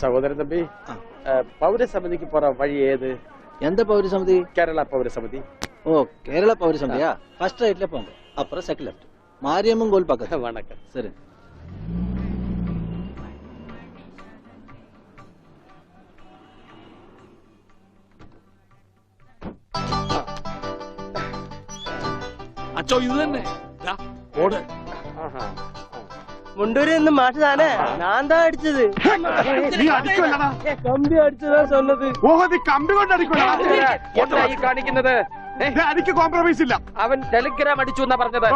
சகோதரன் தம்பி, பௌரசமிதிக்கு போற வழி ஏது? எந்த பௌரசமிதி? கேரளா பௌரசமிதி. ஓ, கேரளா பௌரசமிதியா? ஃபர்ஸ்ட் ரைட்ல போங்க, அப்புறம் செகண்ட் லெஃப்ட், மாரியம்மன் கோயில் பக்கத்துல. வணக்கம். சரி. അച്ചോ ഇത് തന്നെ ഓട്. മുണ്ടൂരിൽ നിന്ന് മാഷ് താനേ? ഞാൻ താ അടിച്ചത്. കമ്പി അടിച്ചതാ சொன்னது. കമ്പി കൊണ്ട് കാണിക്കുന്നത്. എനിക്ക് കോംപ്രമൈസ് ഇല്ല. അവൻ ടെലിഗ്രാം അടിച്ചു എന്നാ പറഞ്ഞത്.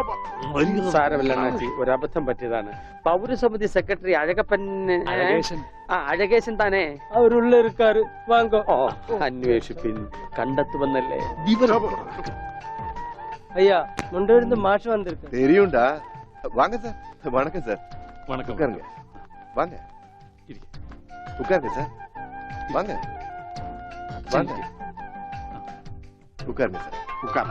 സാരമില്ല അണ്ണാച്ചി, ഒരു അബദ്ധം പറ്റിയതാണ്. പൗരസമിതി സെക്രട്ടറി അഴകപ്പൻ അഴകേശൻ താനേ? അവരുള്ള ഇരിക്കാറ്. വാങ്ങോ. അന്വേഷിപ്പിൻ, കണ്ടെത്തുമെന്നല്ലേ. ஐயா, முண்டூர்ல இருந்து மாஷ் வந்திருக்கு. தெரியும்டா. வாங்க சார். வணக்கம் சார். வணக்கம். உட்காருங்க. வாங்க. உட்காருங்க சார். வாங்க. வாங்க. உட்காருங்க சார். உட்கார.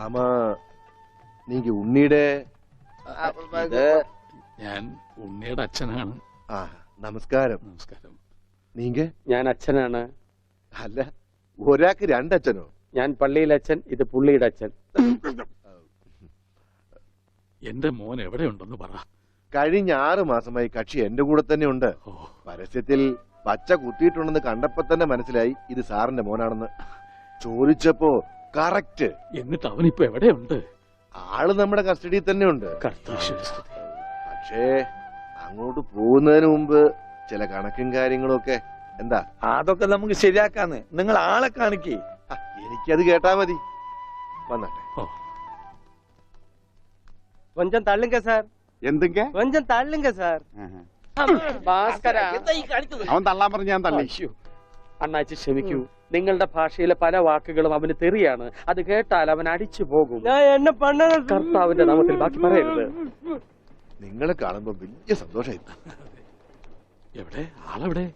ஆமா, நீங்க ഉണ്ണിയുടെ ഞാൻ ഉണ്ണിയുടെ അച്ഛനാണ്. നമസ്കാരം. നമസ്കാരം. നീങ്ക? ഞാൻ അച്ഛനാണ്. അല്ല, ഒരാൾക്ക് രണ്ടച്ഛനോ? ഞാൻ പള്ളിയിലെ അച്ഛൻ, ഇത് പുള്ളിയുടെ അച്ഛൻ. എന്റെ മോൻ എവിടെയുണ്ടെന്ന് പറ. കഴിഞ്ഞ 6 മാസമായി കക്ഷി എന്റെ കൂടെ തന്നെ ഉണ്ട്. പരസ്യത്തിൽ പച്ച കുത്തിയിട്ടുണ്ടെന്ന് കണ്ടപ്പോ തന്നെ മനസ്സിലായി ഇത് സാറിന്റെ മോനാണെന്ന്. ചോദിച്ചപ്പോ കറക്റ്റ്. എന്നിട്ട് അവനിപ്പോ എവിടെയുണ്ട്? ആള് നമ്മുടെ കസ്റ്റഡിയിൽ തന്നെ ഉണ്ട്. പക്ഷേ അങ്ങോട്ട് പോകുന്നതിന് മുമ്പ് ചില കണക്കും കാര്യങ്ങളും ഒക്കെ. എന്താ? അതൊക്കെ നമുക്ക് ശരിയാക്കാന്ന്. നിങ്ങൾ ആളെ കാണിക്കേ. എനിക്കത് കേട്ടാ മതി. വന്നാട്ടെ. கொஞ்சம் தள்ளுங்க சார். എന്തൊക്കെ? கொஞ்சம் தள்ளுங்க சார். ഭാസ്കര, അവൻ തള്ളാൻ പറഞ്ഞ ഞാൻ തള്ളി. അണ്ണാച്ചി ക്ഷമിക്കൂ. നിങ്ങളുടെ ഭാഷയിലെ പല വാക്കുകളും അവന് തെറിയാണ്. അത് കേട്ടാൽ അവൻ അടിച്ചു പോകും. நான் என்ன பண்ணது? കർത്താവിന്റെ നാമത്തിൽ ബാക്കി പറയരുത്. നിങ്ങളെ കാണുമ്പോ വലിയ സന്തോഷമായി. എവിടെ ആളെവിടെ?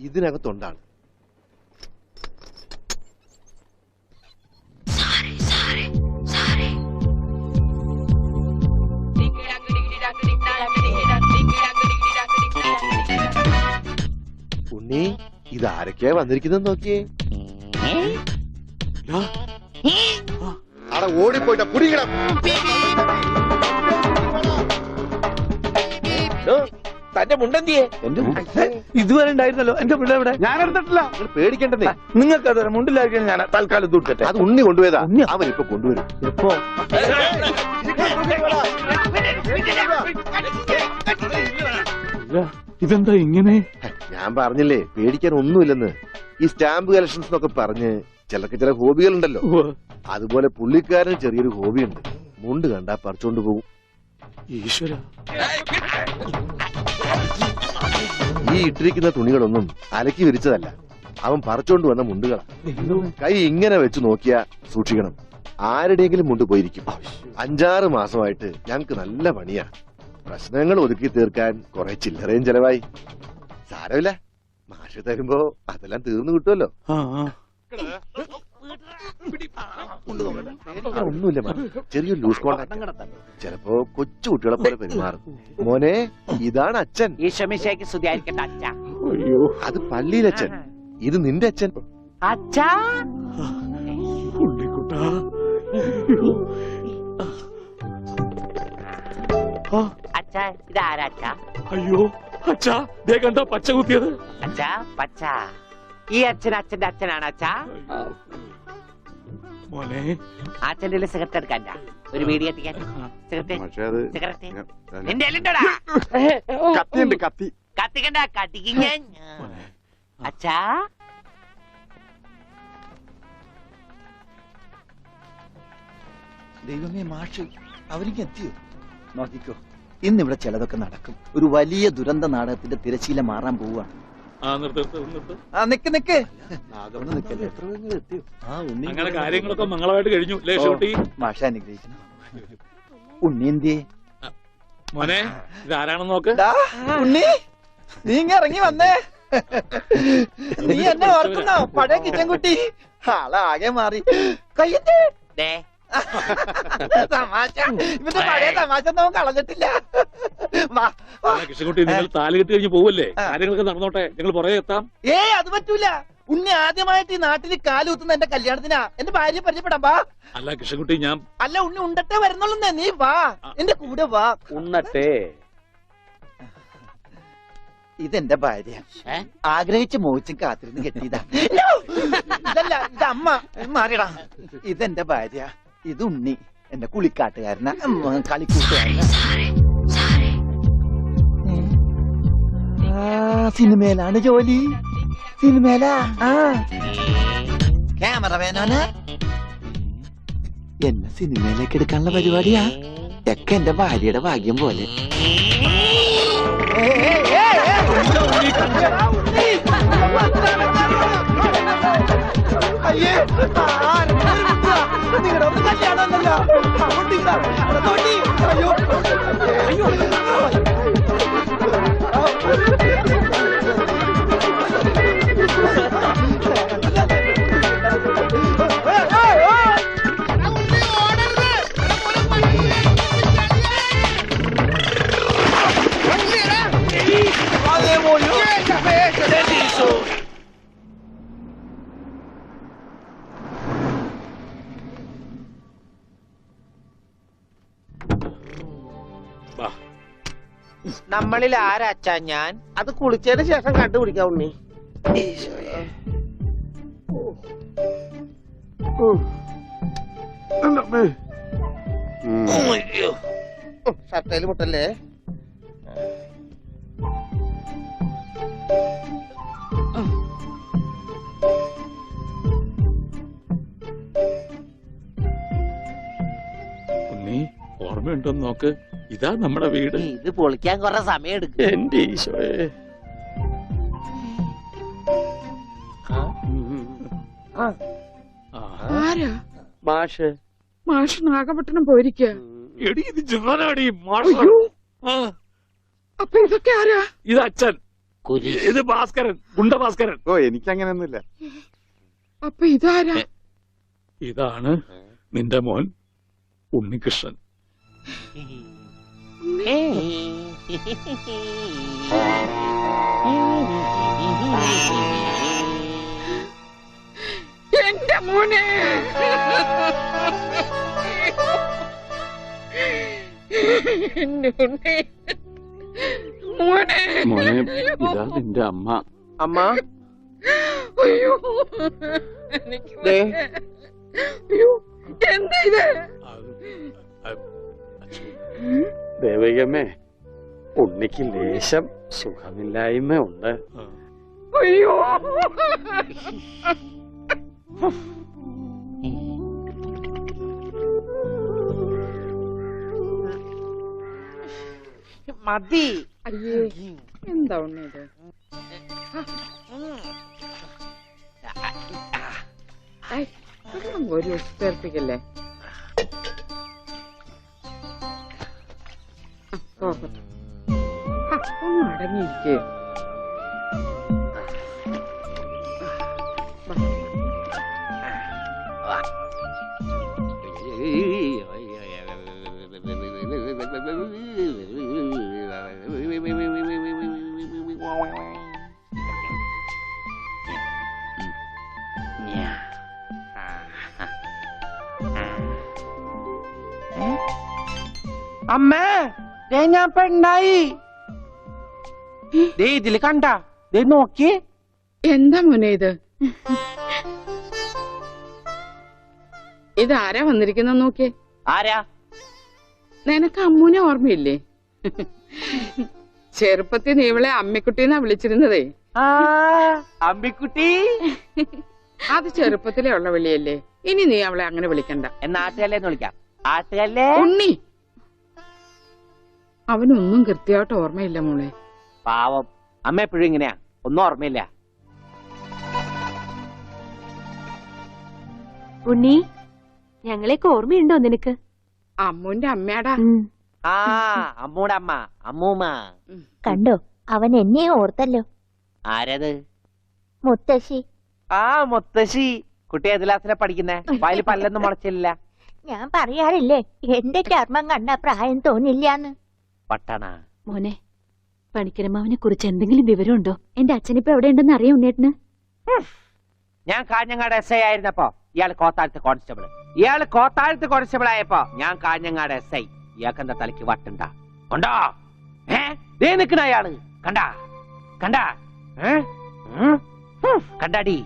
ഇതിനകത്തുണ്ടാണ്. ഉണ്ണി, ഇതാരൊക്കെയാ വന്നിരിക്കുന്നത് നോക്കിയേ. അവിടെ ഓടിപ്പോയിട്ട കുടിക്കണം. തന്റെ മുണ്ടെന്തിയെ? ഇതുവരെ ഉണ്ടായിരുന്നല്ലോ. എന്റെ മുണ്ട എവിടെ? ഞാൻ എടുത്തിട്ടില്ല. നിങ്ങൾ പേടിക്കേണ്ടതേ. നിങ്ങൾക്ക് അത് മുണ്ടിലായിരിക്കും. ഞാൻ തൽക്കാലം തൂക്കട്ടെ. അത് ഉണ്ണി കൊണ്ടുപോയതാ. അവൻ ഇപ്പൊ കൊണ്ടുവരും. എപ്പോ? ഇതെന്താ ഇങ്ങനെ? ഞാൻ പറഞ്ഞില്ലേ പേടിക്കാൻ ഒന്നുമില്ലെന്ന്. ഈ സ്റ്റാമ്പ് കളക്ഷൻസ് എന്നൊക്കെ പറഞ്ഞ് ചിലർക്ക് ചില ഹോബികളുണ്ടല്ലോ. അതുപോലെ പുള്ളിക്കാരന് ചെറിയൊരു ഹോബിയുണ്ട്. മുണ്ട് കണ്ടാ പറിച്ചോണ്ട് പോകും. ഈശ്വര, ഈ ഇട്ടിരിക്കുന്ന തുണികളൊന്നും അലക്കി വിരിച്ചതല്ല. അവൻ പറിച്ചോണ്ട് വന്ന മുണ്ടുകളാ. കൈ ഇങ്ങനെ വെച്ച് നോക്കിയാ സൂക്ഷിക്കണം. ആരുടെയെങ്കിലും മുണ്ട് പോയിരിക്കും. 5-6 മാസമായിട്ട് ഞങ്ങക്ക് നല്ല പണിയാ. പ്രശ്നങ്ങൾ ഒതുക്കി തീർക്കാൻ കുറെ ചില്ലറയും ചെലവായി. സാരമില്ല, മാഷ് തരുമ്പോ അതെല്ലാം തീർന്നു കിട്ടുമല്ലോ. ഒന്നുമില്ല, ചെറിയൊരു ലൂസ് കോണ്ടാക്ട്. ചിലപ്പോ കൊച്ചു കുട്ടികളെ പോലെ പെരുമാറും. മോനെ, ഇതാണ് അച്ഛൻ. അത് പള്ളിയിലച്ഛൻ. ഇത് നിന്റെ അച്ഛൻ. അയ്യോ അച്ഛാ, ദേ കണ്ടോ പച്ച കുത്തിയത്? അച്ഛാ പച്ച. ഈ അച്ഛൻ അച്ഛന്റെ അച്ഛനാണ് അച്ഛാ. മോനെ, അച്ഛന്റെ സിഗരറ്റ് എടുക്കാൻ ഒരു വീഡിയോ എത്തിക്കാൻ. സിഗരറ്റ് നിന്റെ എല്ലുണ്ടോടാ? കത്തിയുണ്ട്, കത്തി. കത്തിക്കണ്ട, കത്തിക്കും ഞാൻ. അച്ഛാ, ദൈവമേ, മാഷ് അവർക്ക് എത്തിയോ? നോക്കിക്കോ, ഇന്നിവിടെ ചിലതൊക്കെ നടക്കും. ഒരു വലിയ ദുരന്ത നാടകത്തിന്റെ തിരശീല മാറാൻ പോവുകയാണ്. അങ്ങനെ കാര്യങ്ങളൊക്കെ മംഗളമായിട്ട് കഴിഞ്ഞു. മാഷ അനുഗ്രഹിക്കുന്നു. ഉണ്ണി എന്തിയെ? മോനെ, ഇതാരാണെന്ന് നോക്ക്. ഉണ്ണി, നീ ഇറങ്ങി വന്നേ. നീ എന്നെ ഓർക്കുന്നോ? പഴയ കിച്ചൻകുട്ടി. ആളാകെ മാറി. കയ്യേ തമാശ ഇവന്റെ പഴയ തമാശ ഒന്നും കളഞ്ഞിട്ടില്ല. വാ, വാ. അല്ല, കൃഷ്ണൻകുട്ടി നിങ്ങൾ താലി കെട്ടി കഴിഞ്ഞ് പോവല്ലേ? കാര്യങ്ങളൊക്കെ നടന്നോട്ടെ, ഞങ്ങൾ പുറകെ എത്താം. അത് പറ്റൂല. ഉണ്ണി ആദ്യമായിട്ട് ഈ നാട്ടിൽ കാലുകുത്തുന്ന എന്റെ കല്യാണത്തിനാ. എന്റെ ഭാര്യ പരിചയപ്പെടാം. വാ. അല്ല കൃഷ്ണൻകുട്ടി, ഞാൻ അല്ല ഉണ്ണി ഉണ്ടട്ടെ വരുന്നുള്ളൂ. നീ വാ, എന്റെ കൂടെ വാ. ഉണ്ണട്ടെ. ഇതെന്റെ ഭാര്യ. ആഗ്രഹിച്ച് മോഹിച്ചും കാത്തിരുന്ന് കെട്ടിയതാ. ഇതല്ല, ഇത് അമ്മ. മാറിയടാ. ഇതെന്റെ ഭാര്യ. ഇത് ഉണ്ണി, എന്റെ കുളിക്കാട്ടുകാരനാ, കളിക്കൂട്ടുകാരനാ. സിനിമയിലാണ് ജോലി. സിനിമയിലാ. ക്യാമറമാനാണ്. എന്നെ സിനിമയിലേക്ക് എടുക്കാനുള്ള പരിപാടിയാ. ഒക്കെ എന്റെ ഭാര്യയുടെ ഭാഗ്യം പോലെ. അയ്യേ, നിങ്ങളുടെ ഒന്ന് കല്യാണമല്ലോ. അയ്യോ, അയ്യോ. നമ്മളിൽ ആരാച്ചാ ഞാൻ? അത് കുളിച്ചതിന് ശേഷം കണ്ടുപിടിക്കാം ഉണ്ണി. ഷർട്ടയിൽ മുട്ടല്ലേ? ഉണ്ണി ഓർമ്മയുണ്ടോന്ന് നോക്ക്. ഇതാ നമ്മുടെ വീട്. ഇത് പൊളിക്കാൻ കുറെ സമയം എടുക്കും. എന്റെ ഈശോയെ. ആരാ? മാഷ്. മാഷ് നാഗപട്ടണം പോയിരിക്ക. എടി ഇത് ഞാനാടി മാഷ്. അപ്പൊ ഇതൊക്കെ ആരാ? ഇത് അച്ഛൻ. ഇത് ഭാസ്കരൻ, ഗുണ്ട ഭാസ്കരൻ. ഓ എനിക്കങ്ങനെയൊന്നുമില്ല. അപ്പൊ ഇതാരാ? ഇതാണ് നിന്റെ മോൻ ഉണ്ണികൃഷ്ണൻ. എന്റെ മോനെ. മോനെ. മോനെ, ഇതാ നിന്റെ അമ്മ. അമ്മ അയ്യോ, അയ്യോ, എന്താ ഇത്? ദേവികമ്മേ, ഉണ്ണിക്ക് ലേശം സുഖമില്ലായ്മ ഉണ്ട്. അയ്യോ, മതി. അയ്യേ, എന്താ ഉണ്ണത്? ഒരു ഉപ്പേർപ്പിക്കല്ലേ? ഒന്ന് അടങ്ങിയിരിക്കേ. അമ്മേ, ഞാൻ പെണ്ണായി. ഇതില് കണ്ട നോക്കി. എന്താ മോനെ ഇത്? ഇതാരാ വന്നിരിക്കുന്ന നോക്കിയേ. ആരാ? നിനക്ക് അമ്മൂനെ ഓർമ്മയില്ലേ? ചെറുപ്പത്തിൽ നീ ഇവളെ അമ്മിക്കുട്ടിന്നാ വിളിച്ചിരുന്നതേ. അമ്മിക്കുട്ടി. അത് ചെറുപ്പത്തിലേ ഉള്ള വിളിയല്ലേ. ഇനി നീ അവളെ അങ്ങനെ വിളിക്കണ്ട. എന്നാ ആട്ടുകല്ലേന്ന് വിളിക്കാം. ആട്ടുകല്ലേ. ഉണ്ണി. അവനൊന്നും കൃത്യമായിട്ട് ഓർമ്മയില്ല മോളെ. പാവം അമ്മ എപ്പോഴും ഇങ്ങനെയാ, ഒന്നും ഓർമ്മയില്ല. ഉണ്ണി, ഞങ്ങളെയൊക്കെ ഓർമ്മയുണ്ടോ നിനക്ക്? അമ്മൂന്റെ അമ്മയാടാ. ആ അമ്മൂടെ അമ്മ, അമ്മൂമ്മ. കണ്ടോ, അവൻ എന്നെ ഓർത്തല്ലോ. ആരത്? മുത്തശ്ശി. ആ മുത്തശ്ശി. കുട്ടി ഏത് ക്ലാസ്സിലാ പഠിക്കുന്നേ? വായിൽ പല്ലൊന്നും മുളച്ചില്ല. ഞാൻ പറയാറില്ലേ എന്റെ ചർമ്മം കണ്ട പ്രായം തോന്നില്ലാന്ന്. പട്ടണ മോനെ, പണിക്കരമാവിനെ കുറിച്ച് എന്തെങ്കിലും വിവരമുണ്ടോ? എന്റെ അച്ഛനിപ്പോ എവിടെ ഉണ്ടെന്ന് അറിയാം ഉണ്ണേട്ടന്? ഞാൻ കാഞ്ഞങ്ങാട് SI ആയിരുന്നപ്പോ ഇയാള് കോത്താഴത്ത് കോൺസ്റ്റബിൾ ആയപ്പോ ഞാൻ കാഞ്ഞങ്ങാട് SI. ഇയാൾക്ക് എന്താ തലയ്ക്ക് വട്ടുണ്ടാ? ഉണ്ടോ? ദേ നിക്കണ അയാള് കണ്ടാ കണ്ടാ കണ്ടാടി.